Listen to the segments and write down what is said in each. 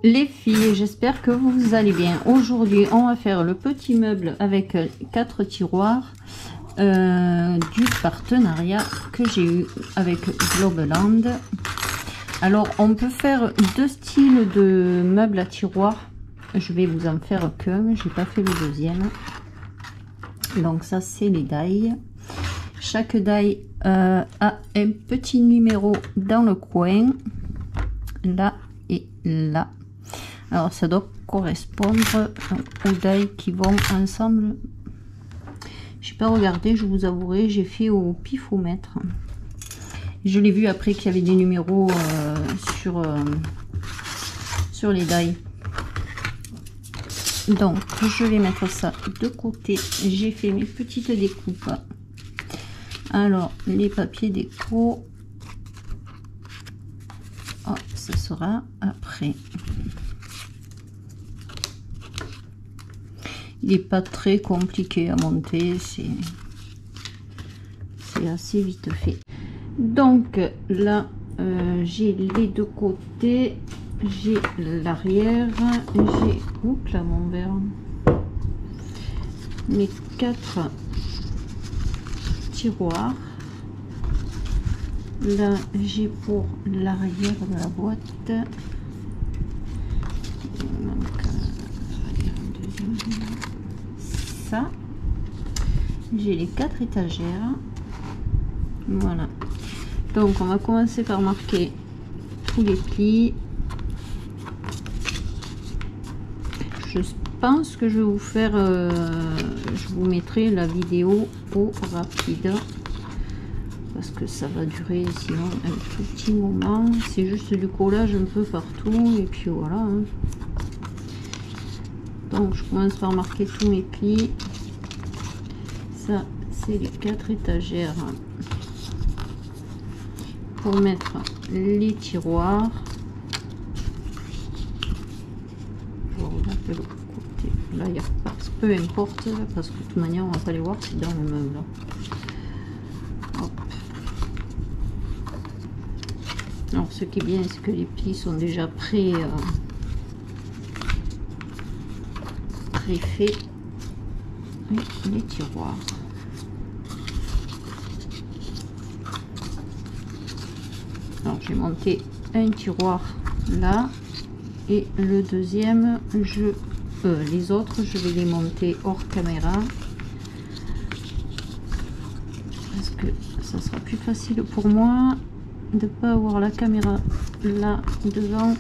Les filles, j'espère que vous allez bien. Aujourd'hui, on va faire le petit meuble avec 4 tiroirs du partenariat que j'ai eu avec Globeland. Alors, on peut faire deux styles de meubles à tiroirs. Je vais vous en faire qu'un, j'ai pas fait le deuxième. Donc ça, c'est les dailles. Chaque daille a un petit numéro dans le coin, là et là. Alors ça doit correspondre aux dailles qui vont ensemble. J'ai pas regardé, je vous avouerai, j'ai fait au pifomètre. Je l'ai vu après qu'il y avait des numéros sur les dailles. Donc je vais mettre ça de côté. J'ai fait mes petites découpes. Alors les papiers déco, oh, ça sera après. Il n'est pas très compliqué à monter, c'est assez vite fait. Donc là, j'ai les deux côtés, j'ai l'arrière, j'ai, oups là mon verre, mes 4 tiroirs. Là, j'ai pour l'arrière de la boîte. Ça, j'ai les 4 étagères. Voilà, donc on va commencer par marquer tous les plis. Je pense que je vais vous faire je vous mettrai la vidéo au rapide parce que ça va durer sinon un tout petit moment. C'est juste du collage un peu partout et puis voilà, hein. Donc je commence par marquer tous mes plis. Ça, c'est les 4 étagères pour mettre les tiroirs. Je regarde de l'autre côté. Là, il n'y a pas, peu importe, parce que de toute manière, on va pas les voir, c'est dans le meuble. Hop. Alors, ce qui est bien, c'est que les plis sont déjà préfaits. Et les tiroirs. Alors j'ai monté un tiroir là et le deuxième, les autres je vais les monter hors caméra parce que ça sera plus facile pour moi de pas avoir la caméra là devant.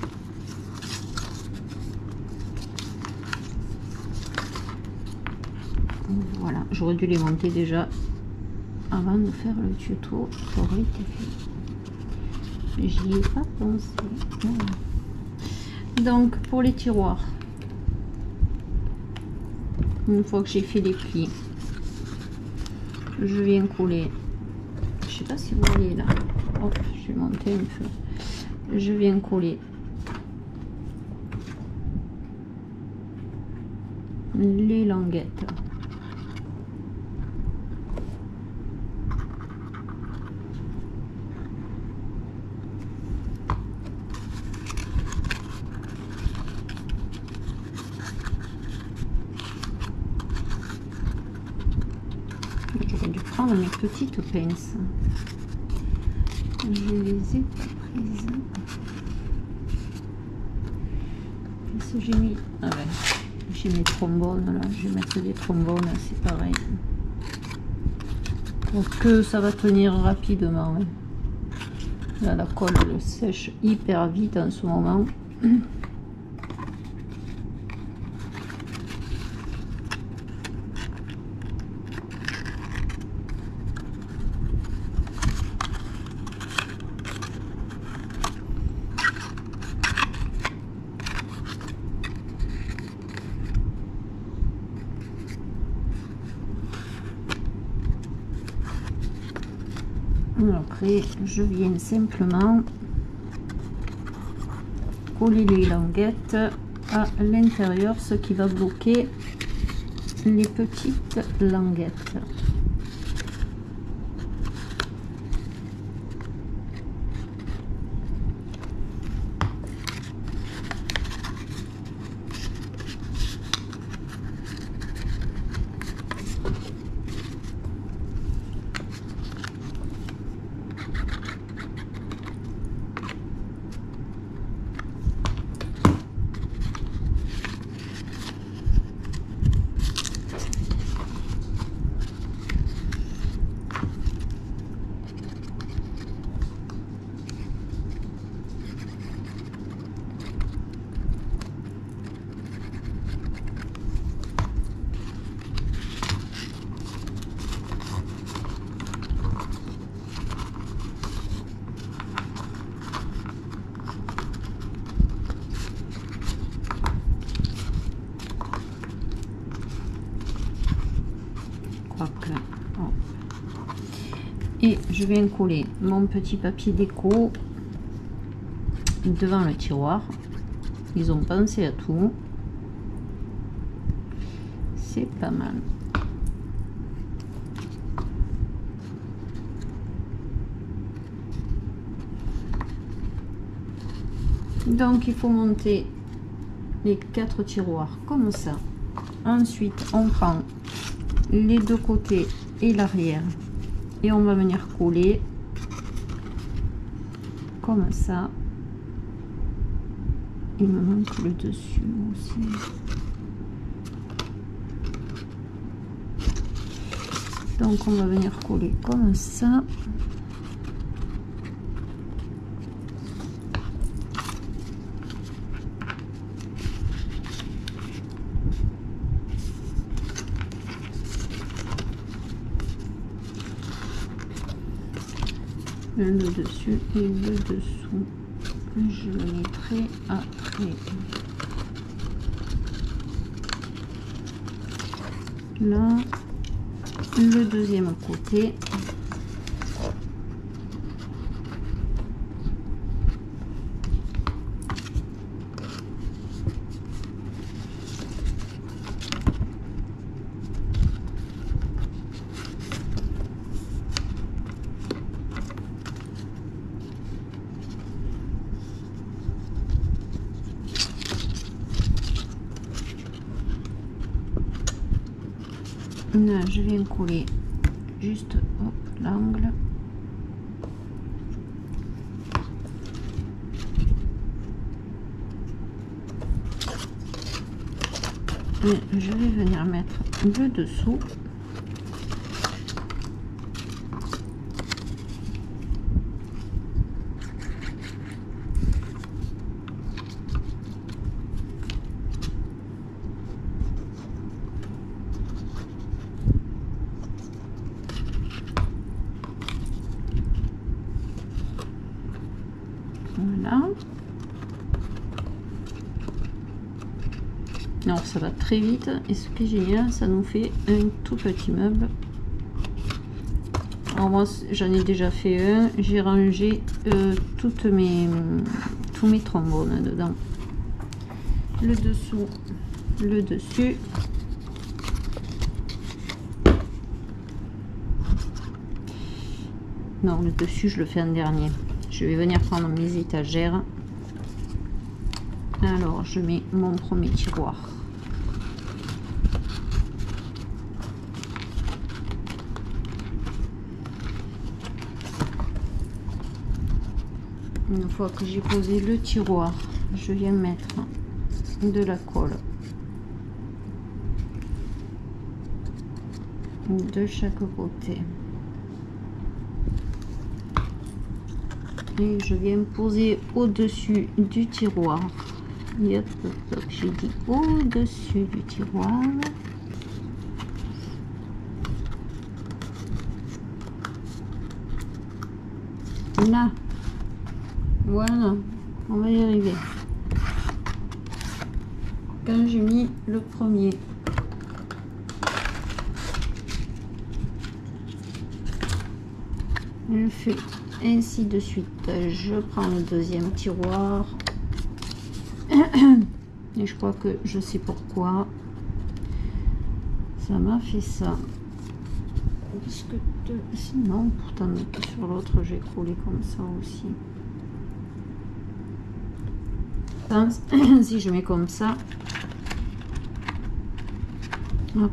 Voilà, j'aurais dû les monter déjà avant de faire le tuto. Ça aurait été fait. J'y ai pas pensé. Voilà. Donc pour les tiroirs, une fois que j'ai fait les plis, je viens coller. Je sais pas si vous voyez là. Hop, je vais monter un peu. Je viens coller les languettes. J'aurais dû prendre mes petites pinces. Je les ai pas prises. Qu'est-ce que j'ai mis? Ah ouais, j'ai mes trombones là. Je vais mettre des trombones, c'est pareil. Pour que ça va tenir rapidement. Hein. Là, la colle elle sèche hyper vite en ce moment. Après, je viens simplement coller les languettes à l'intérieur, ce qui va bloquer les petites languettes. Et je viens coller mon petit papier déco devant le tiroir. Ils ont pensé à tout. C'est pas mal. Donc il faut monter les 4 tiroirs comme ça. Ensuite on prend les deux côtés et l'arrière et on va venir coller comme ça. Il me manque le dessus aussi. Donc on va venir coller comme ça. Le dessus et le dessous. Je le mettrai après. Là, le deuxième côté. Là, je viens coller juste l'angle. Et je vais venir mettre le dessous. Voilà. Alors ça va très vite et ce qui est génial, ça nous fait un tout petit meuble. Alors moi j'en ai déjà fait un, j'ai rangé tous mes trombones dedans. Le dessous, le dessus. Non, le dessus je le fais en dernier. Je vais venir prendre mes étagères. Alors je mets mon premier tiroir. Une fois que j'ai posé le tiroir, je viens mettre de la colle de chaque côté. Et je viens poser au-dessus du tiroir. Yep, j'ai dit au-dessus du tiroir. Là. Voilà, on va y arriver. Quand j'ai mis le premier, je fais ainsi de suite. Je prends le deuxième tiroir et je crois que je sais pourquoi ça m'a fait ça. Parce que sinon, pourtant sur l'autre j'ai collé comme ça aussi. Si je mets comme ça, hop,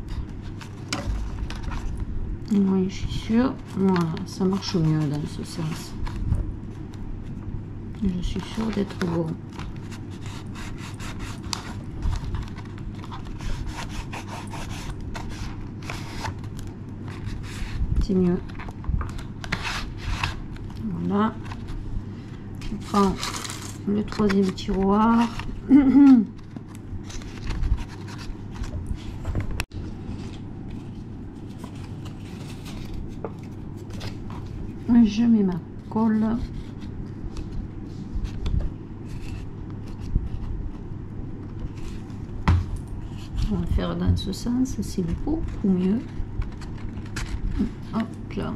oui, je suis sûre, voilà, ça marche mieux dans ce sens. Je suis sûre d'être bon. C'est mieux. Voilà. Je prends le troisième tiroir. Je mets ma colle. On va faire dans ce sens, c'est beaucoup mieux. Hop là.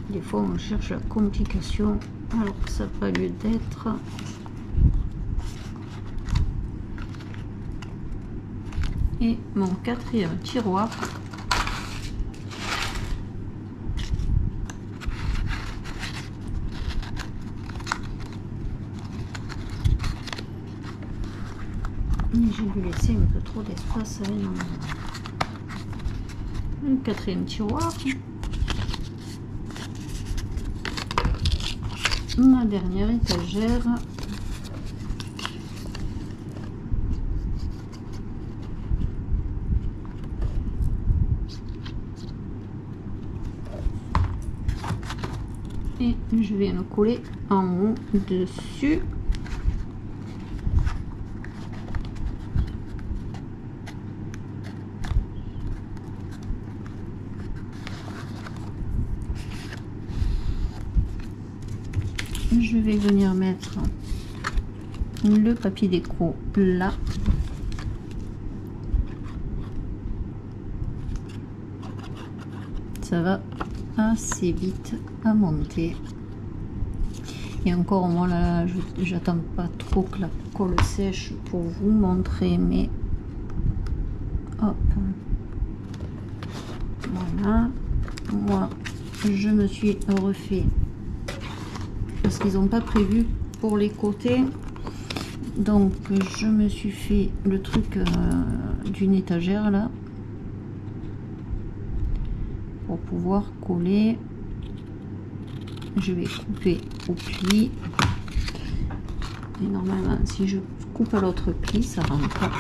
Des fois on cherche la complication alors que ça n'a pas lieu d'être. Et mon quatrième tiroir. J'ai dû laisser un peu trop d'espace avec le quatrième tiroir. Ma dernière étagère. Et je vais le coller en haut dessus. Je vais venir mettre le papier déco là. Ça va assez vite à monter. Et encore moi là, j'attends pas trop que la colle sèche pour vous montrer, mais hop, voilà. Moi je me suis refait, parce qu'ils n'ont pas prévu pour les côtés, donc je me suis fait le truc d'une étagère là pour pouvoir coller. Je vais couper au pli et normalement si je coupe à l'autre pli ça rentre pas.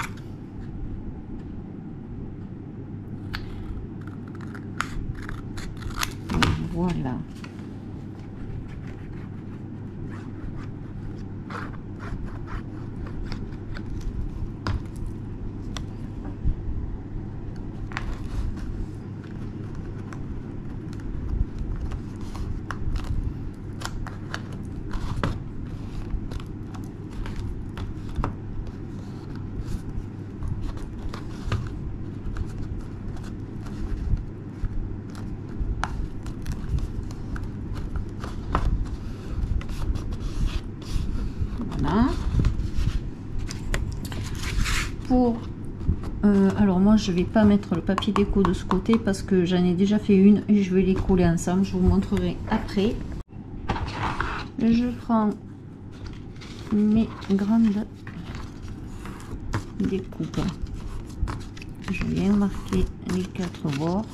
Voilà. Pour alors moi je vais pas mettre le papier déco de ce côté parce que j'en ai déjà fait une et je vais les coller ensemble, je vous montrerai après. Je prends mes grandes découpes, je viens marquer les 4 bords.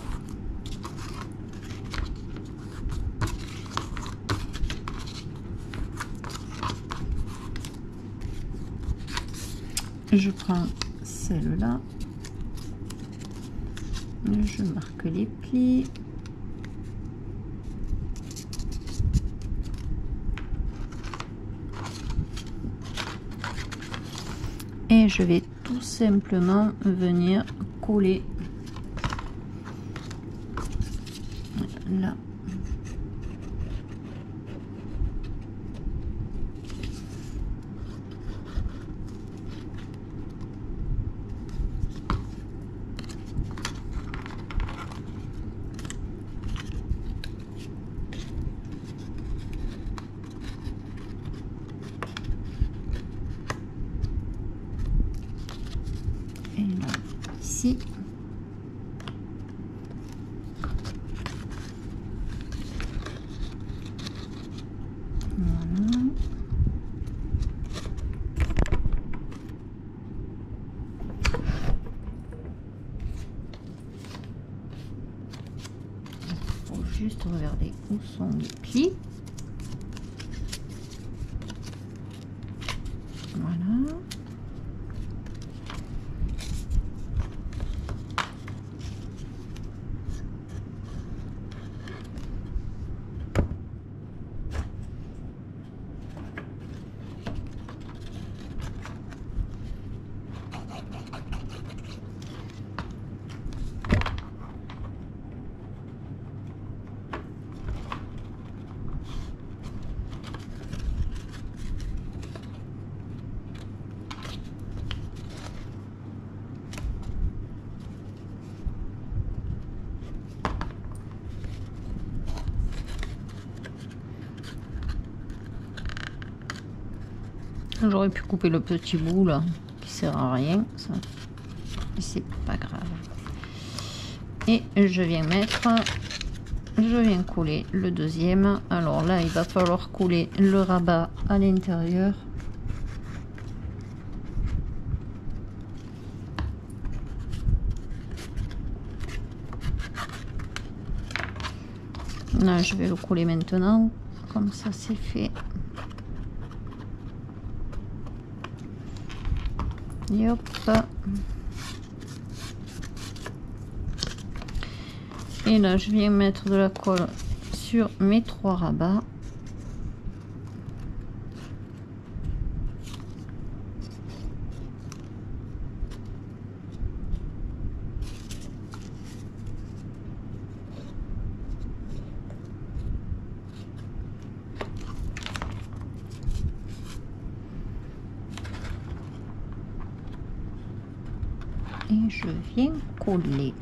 Je prends celle-là, je marque les plis, et je vais tout simplement venir coller là. Et là, ici. Voilà. Il faut juste regarder où sont les plis. Voilà. J'aurais pu couper le petit bout là, qui sert à rien, ça. C'est pas grave. Et je viens coller le deuxième. Alors là, il va falloir coller le rabat à l'intérieur. Là, je vais le coller maintenant, comme ça c'est fait. Et hop. Et là, je viens mettre de la colle sur mes 3 rabats. Et je viens coller.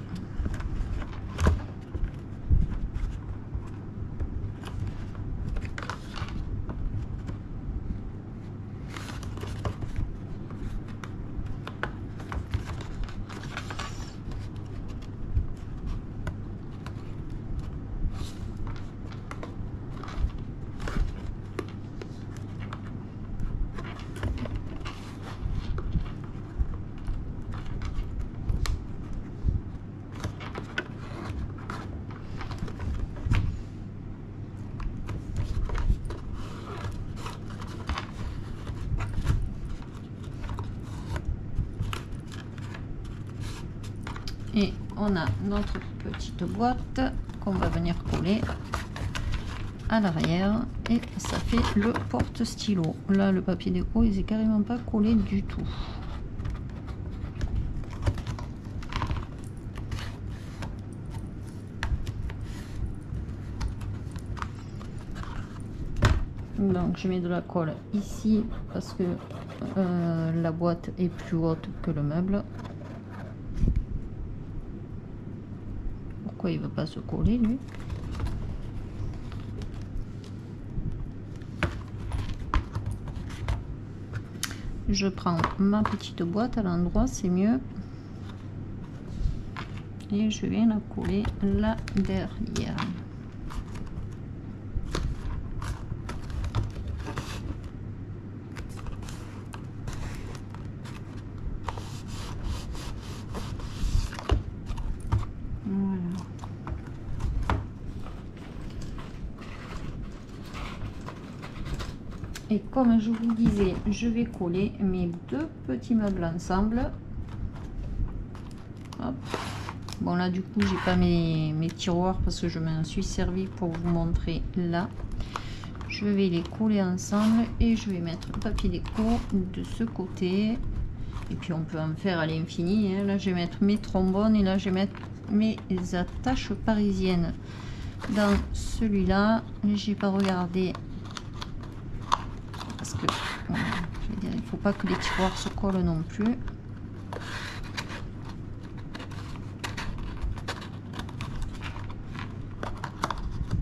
Et on a notre petite boîte qu'on va venir coller à l'arrière et ça fait le porte-stylo. Là, le papier déco, il est carrément pas collé du tout. Donc je mets de la colle ici parce que la boîte est plus haute que le meuble. Pourquoi il ne veut pas se coller lui? Je prends ma petite boîte à l'endroit, c'est mieux. Et je viens la coller là derrière. Et comme je vous disais, je vais coller mes 2 petits meubles ensemble. Hop. Bon là du coup j'ai pas mes tiroirs parce que je m'en suis servi pour vous montrer là. Je vais les coller ensemble et je vais mettre le papier déco de ce côté. Et puis on peut en faire à l'infini, hein. Là je vais mettre mes trombones et là je vais mettre mes attaches parisiennes. Dans celui-là, j'ai pas regardé. Parce que voilà, je veux dire, il ne faut pas que les tiroirs se collent non plus.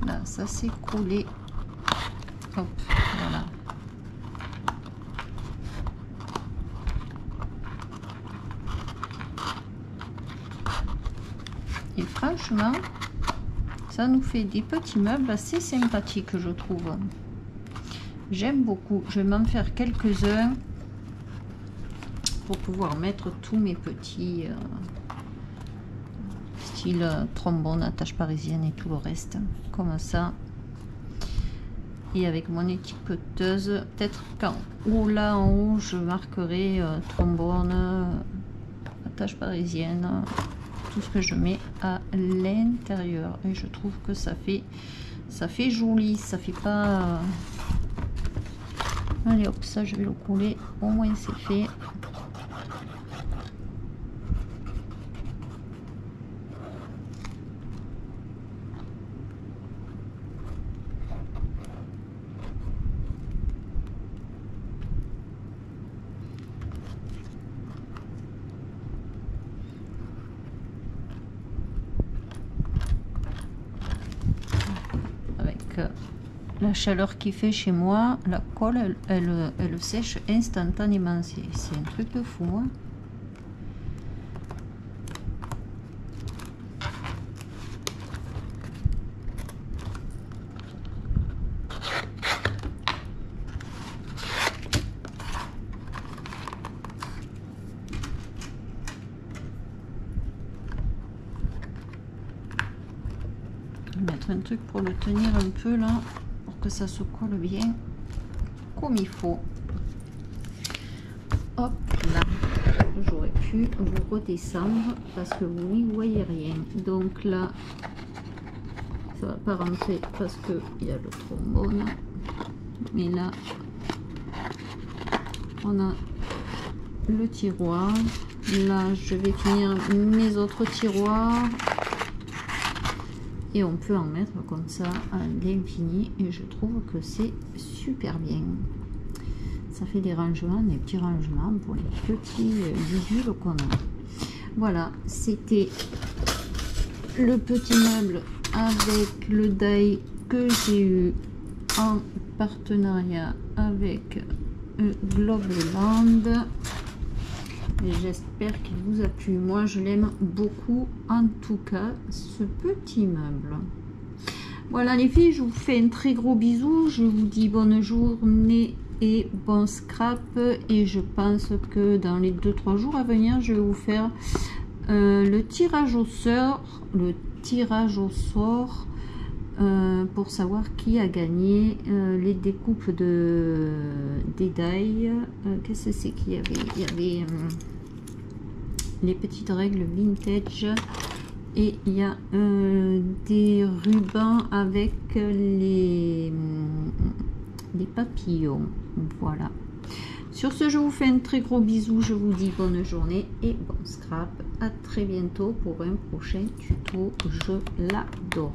Là, ça c'est collé. Hop, voilà. Et franchement, ça nous fait des petits meubles assez sympathiques, je trouve. J'aime beaucoup. Je vais m'en faire quelques-uns pour pouvoir mettre tous mes petits style trombone, attache parisienne et tout le reste. Comme ça. Et avec mon étiqueteuse, peut-être qu'en haut, là en haut, je marquerai trombone, attache parisienne, tout ce que je mets à l'intérieur. Et je trouve que ça fait joli. Ça fait pas... Allez hop, ça je vais le coller, au moins c'est fait. Avec la chaleur qui fait chez moi, la colle, elle sèche instantanément. C'est un truc de fou, hein. Mettre un truc pour le tenir un peu là, pour que ça se colle bien comme il faut. Hop là, j'aurais pu vous redescendre parce que vous n'y voyez rien. Donc là, ça va pas rentrer parce que il y a le trombone. Mais là, on a le tiroir. Là, je vais finir mes autres tiroirs. Et on peut en mettre comme ça à l'infini et je trouve que c'est super bien. Ça fait des rangements, des petits rangements pour les petits bidules qu'on a. Voilà, c'était le petit meuble avec le die que j'ai eu en partenariat avec Globeland. J'espère qu'il vous a plu. Moi, je l'aime beaucoup, en tout cas, ce petit meuble. Voilà les filles, je vous fais un très gros bisou. Je vous dis bonne journée et bon scrap. Et je pense que dans les 2-3 jours à venir, je vais vous faire le tirage au sort. Pour savoir qui a gagné les découpes des die. Qu'est-ce que c'est qu'il y avait? Il y avait les petites règles vintage et il y a des rubans avec les papillons. Voilà. Sur ce, je vous fais un très gros bisou. Je vous dis bonne journée et bon scrap. À très bientôt pour un prochain tuto. Je l'adore.